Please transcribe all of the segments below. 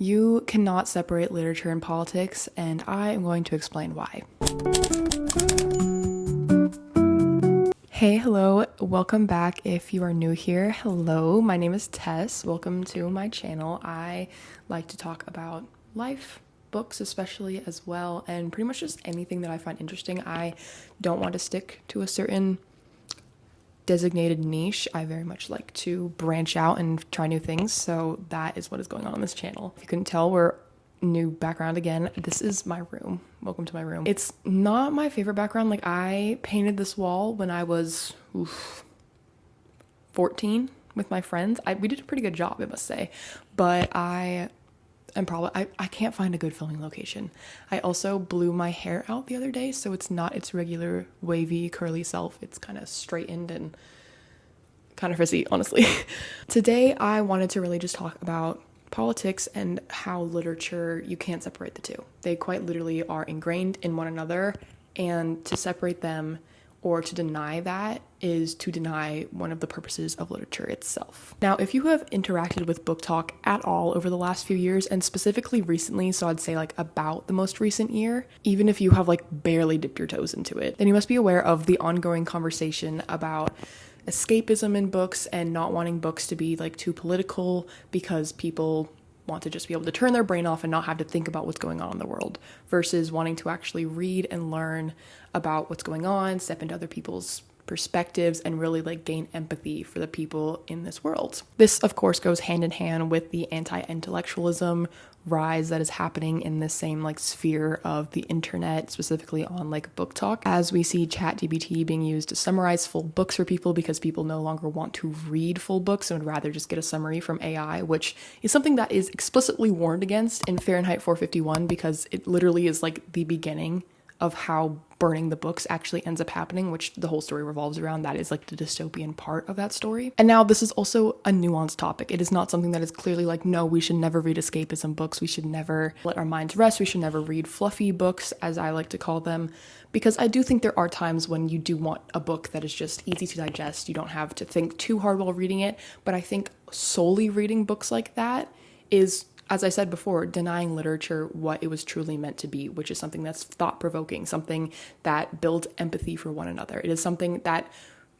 You cannot separate literature and politics, and I am going to explain why. Hey, hello, welcome back if you are new here. Hello, my name is Tess. Welcome to my channel. I like to talk about life, books especially as well, and pretty much just anything that I find interesting. I don't want to stick to a certain designated niche. I very much like to branch out and try new things, so that is what is going on this channel. If you couldn't tell, we're new background again. This is my room. Welcome to my room. It's not my favorite background. Like, I painted this wall when I was 14 with my friends. We did a pretty good job, I must say, but I can't find a good filming location. I also blew my hair out the other day, so it's not its regular wavy curly self. It's kind of straightened and kind of frizzy, honestly. Today I wanted to really just talk about politics and how literature, you can't separate the two. They quite literally are ingrained in one another, and to separate them or to deny that is to deny one of the purposes of literature itself. Now, if you have interacted with book talk at all over the last few years, and specifically recently, so I'd say like about the most recent year, even if you have like barely dipped your toes into it, then you must be aware of the ongoing conversation about escapism in books and not wanting books to be like too political because people want to just be able to turn their brain off and not have to think about what's going on in the world, versus wanting to actually read and learn about what's going on, step into other people's perspectives, and really like gain empathy for the people in this world. This, of course, goes hand in hand with the anti-intellectualism rise that is happening in the same like sphere of the internet, specifically on like book talk, as we see ChatGPT being used to summarize full books for people because people no longer want to read full books and would rather just get a summary from AI, which is something that is explicitly warned against in Fahrenheit 451, because it literally is like the beginning of how burning the books actually ends up happening, which the whole story revolves around. That is like the dystopian part of that story. And now this is also a nuanced topic. It is not something that is clearly like, no, we should never read escapism books. We should never let our minds rest. We should never read fluffy books, as I like to call them, because I do think there are times when you do want a book that is just easy to digest. You don't have to think too hard while reading it. But I think solely reading books like that is, as I said before, denying literature what it was truly meant to be, which is something that's thought-provoking, something that builds empathy for one another. It is something that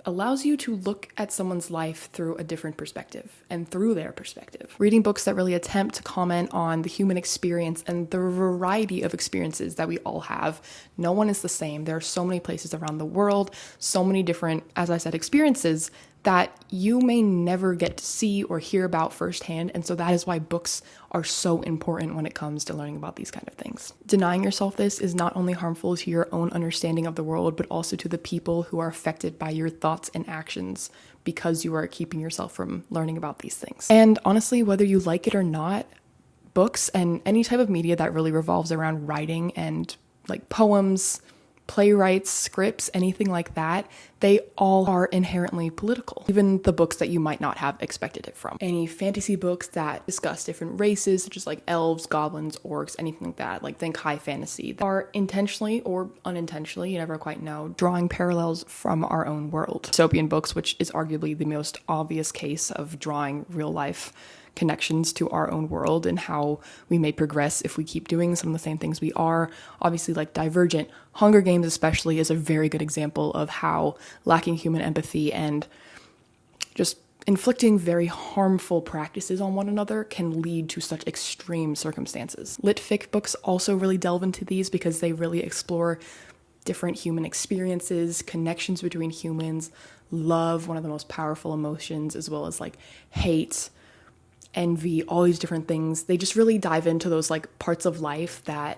allows you to look at someone's life through a different perspective and through their perspective. Reading books that really attempt to comment on the human experience and the variety of experiences that we all have. No one is the same. There are so many places around the world, so many different, as I said, experiences that you may never get to see or hear about firsthand. And so that is why books are so important when it comes to learning about these kind of things. Denying yourself this is not only harmful to your own understanding of the world, but also to the people who are affected by your thoughts and actions, because you are keeping yourself from learning about these things. And honestly, whether you like it or not, books and any type of media that really revolves around writing and like poems, playwrights, scripts, anything like that, they all are inherently political. Even the books that you might not have expected it from. Any fantasy books that discuss different races, such as like elves, goblins, orcs, anything like that, like think high fantasy, are intentionally or unintentionally, you never quite know, drawing parallels from our own world. Dystopian books, which is arguably the most obvious case of drawing real life connections to our own world and how we may progress if we keep doing some of the same things we are. Obviously, like Divergent, Hunger Games especially is a very good example of how lacking human empathy and just inflicting very harmful practices on one another can lead to such extreme circumstances. Lit fic books also really delve into these because they really explore different human experiences, connections between humans, love, one of the most powerful emotions, as well as like hate, envy, all these different things. They just really dive into those like parts of life that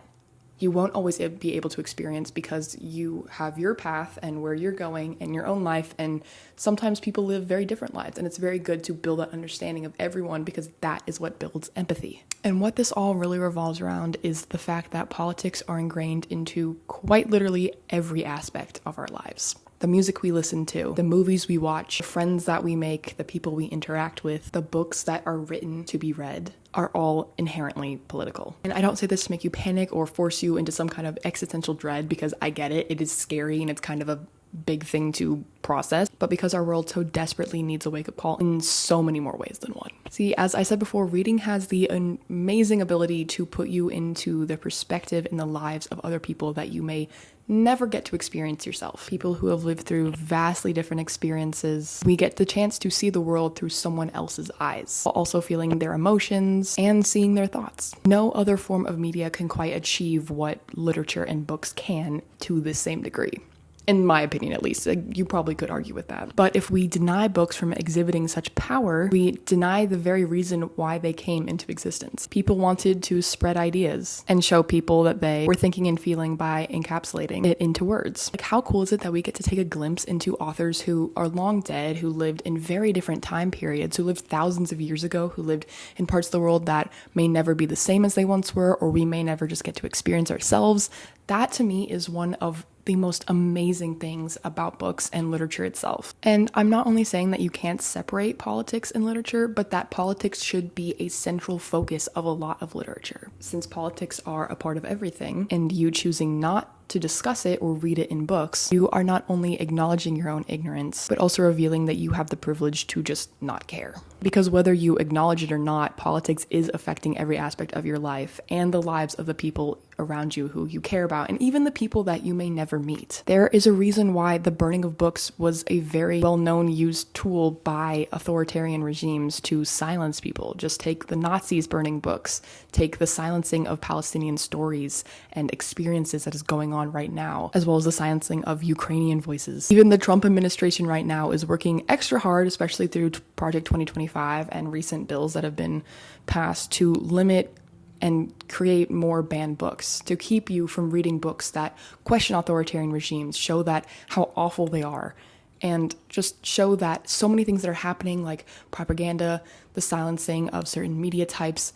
you won't always be able to experience because you have your path and where you're going in your own life, and sometimes people live very different lives, and it's very good to build that understanding of everyone because that is what builds empathy. And what this all really revolves around is the fact that politics are ingrained into quite literally every aspect of our lives. The music we listen to, the movies we watch, the friends that we make, the people we interact with, the books that are written to be read are all inherently political. And I don't say this to make you panic or force you into some kind of existential dread, because I get it. It is scary and it's kind of a big thing to process, but because our world so desperately needs a wake-up call in so many more ways than one. See, as I said before, reading has the amazing ability to put you into the perspective in the lives of other people that you may never get to experience yourself. People who have lived through vastly different experiences. We get the chance to see the world through someone else's eyes, while also feeling their emotions and seeing their thoughts. No other form of media can quite achieve what literature and books can to the same degree. In my opinion, at least. You probably could argue with that. But if we deny books from exhibiting such power, we deny the very reason why they came into existence. People wanted to spread ideas and show people that they were thinking and feeling by encapsulating it into words. Like, how cool is it that we get to take a glimpse into authors who are long dead, who lived in very different time periods, who lived thousands of years ago, who lived in parts of the world that may never be the same as they once were, or we may never just get to experience ourselves. That, to me, is one of the most amazing things about books and literature itself. And I'm not only saying that you can't separate politics and literature, but that politics should be a central focus of a lot of literature. Since politics are a part of everything, and you choosing not to discuss it or read it in books, you are not only acknowledging your own ignorance, but also revealing that you have the privilege to just not care. Because whether you acknowledge it or not, politics is affecting every aspect of your life and the lives of the people around you who you care about, and even the people that you may never meet. There is a reason why the burning of books was a very well-known used tool by authoritarian regimes to silence people. Just take the Nazis burning books, take the silencing of Palestinian stories and experiences that is going on right now, as well as the silencing of Ukrainian voices. Even the Trump administration right now is working extra hard, especially through Project 2025 and recent bills that have been passed, to limit and create more banned books, to keep you from reading books that question authoritarian regimes, show that how awful they are, and just show that so many things that are happening, like propaganda, the silencing of certain media types,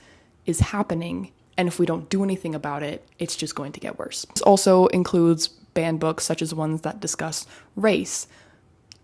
is happening. And if we don't do anything about it, it's just going to get worse. This also includes banned books such as ones that discuss race,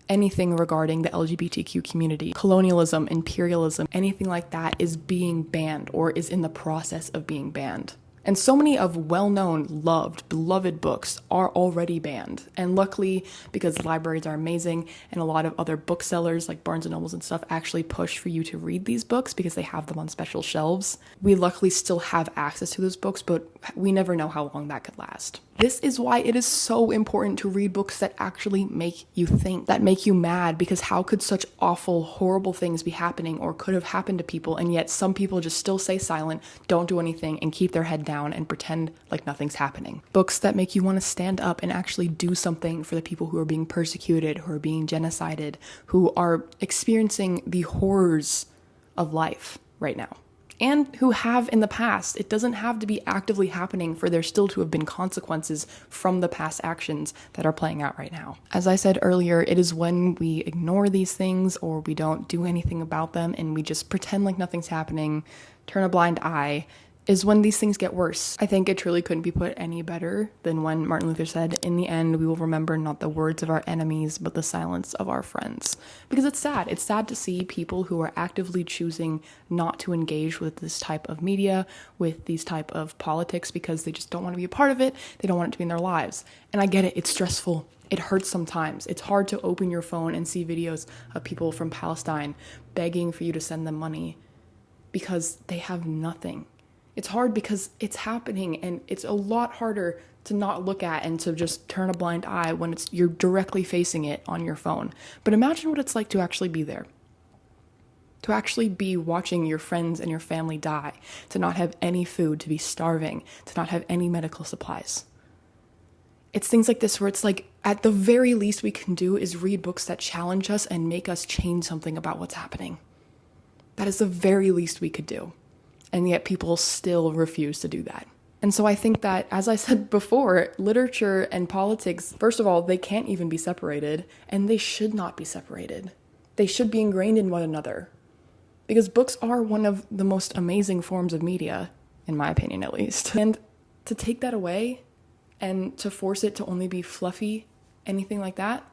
anything regarding the LGBTQ community, colonialism, imperialism, anything like that is being banned or is in the process of being banned. And so many of well-known, loved, beloved books are already banned. And luckily, because libraries are amazing and a lot of other booksellers like Barnes & Nobles and stuff actually push for you to read these books because they have them on special shelves, we luckily still have access to those books, but we never know how long that could last. This is why it is so important to read books that actually make you think, that make you mad, because how could such awful, horrible things be happening or could have happened to people, and yet some people just still stay silent, don't do anything, and keep their head down and pretend like nothing's happening. Books that make you want to stand up and actually do something for the people who are being persecuted, who are being genocided, who are experiencing the horrors of life right now, and who have in the past. It doesn't have to be actively happening for there still to have been consequences from the past actions that are playing out right now. As I said earlier, it is when we ignore these things or we don't do anything about them and we just pretend like nothing's happening, turn a blind eye, is when these things get worse. I think it truly couldn't be put any better than when Martin Luther said, "In the end, we will remember not the words of our enemies, but the silence of our friends." Because it's sad. It's sad to see people who are actively choosing not to engage with this type of media, with these type of politics, because they just don't want to be a part of it. They don't want it to be in their lives. And I get it. It's stressful. It hurts sometimes. It's hard to open your phone and see videos of people from Palestine begging for you to send them money because they have nothing. It's hard because it's happening, and it's a lot harder to not look at and to just turn a blind eye when you're directly facing it on your phone. But imagine what it's like to actually be there. To actually be watching your friends and your family die, to not have any food, to be starving, to not have any medical supplies. It's things like this where it's like, at the very least we can do is read books that challenge us and make us change something about what's happening. That is the very least we could do. And yet people still refuse to do that. And so I think that, as I said before, literature and politics, first of all, they can't even be separated, and they should not be separated. They should be ingrained in one another. Because books are one of the most amazing forms of media, in my opinion at least. And to take that away and to force it to only be fluffy, anything like that,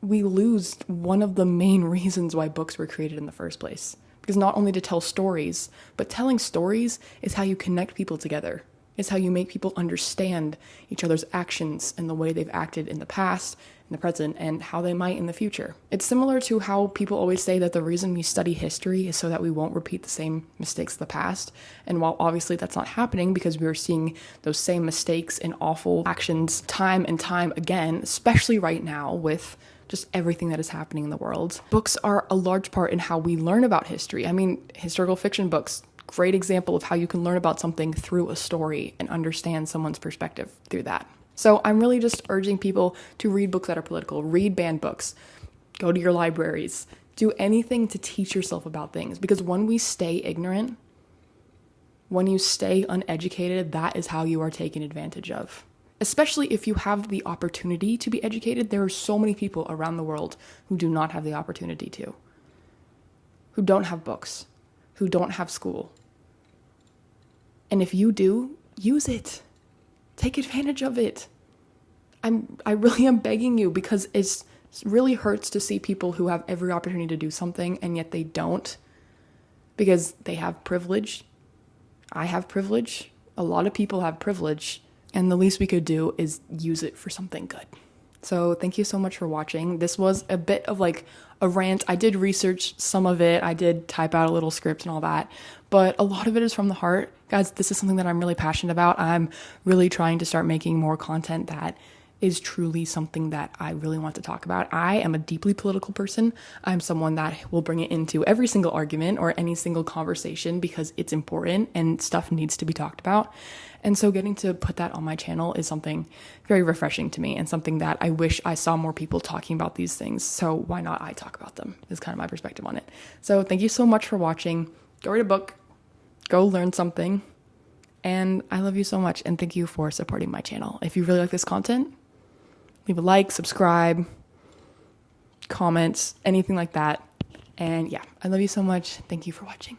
we lose one of the main reasons why books were created in the first place. Because not only to tell stories, but telling stories is how you connect people together. It's how you make people understand each other's actions and the way they've acted in the past in the present and how they might in the future. It's similar to how people always say that the reason we study history is so that we won't repeat the same mistakes of the past. And while obviously that's not happening because we are seeing those same mistakes and awful actions time and time again, especially right now with just everything that is happening in the world, books are a large part in how we learn about history. I mean, historical fiction books, great example of how you can learn about something through a story and understand someone's perspective through that. So I'm really just urging people to read books that are political, read banned books, go to your libraries, do anything to teach yourself about things. Because when we stay ignorant, when you stay uneducated, that is how you are taken advantage of. Especially if you have the opportunity to be educated, there are so many people around the world who do not have the opportunity to, who don't have books, who don't have school. And if you do, use it. Take advantage of it. I really am begging you, because it really hurts to see people who have every opportunity to do something and yet they don't, because they have privilege. I have privilege. A lot of people have privilege. And the least we could do is use it for something good. So thank you so much for watching. This was a bit of like a rant. I did research some of it. I did type out a little script and all that. But a lot of it is from the heart. Guys, this is something that I'm really passionate about. I'm really trying to start making more content that is truly something that I really want to talk about. I am a deeply political person. I'm someone that will bring it into every single argument or any single conversation because it's important and stuff needs to be talked about. And so getting to put that on my channel is something very refreshing to me and something that I wish I saw more people talking about these things. So why not I talk about them is kind of my perspective on it. So thank you so much for watching. Go read a book, go learn something. And I love you so much. And thank you for supporting my channel. If you really like this content, leave a like, subscribe, comments, anything like that. And yeah, I love you so much. Thank you for watching.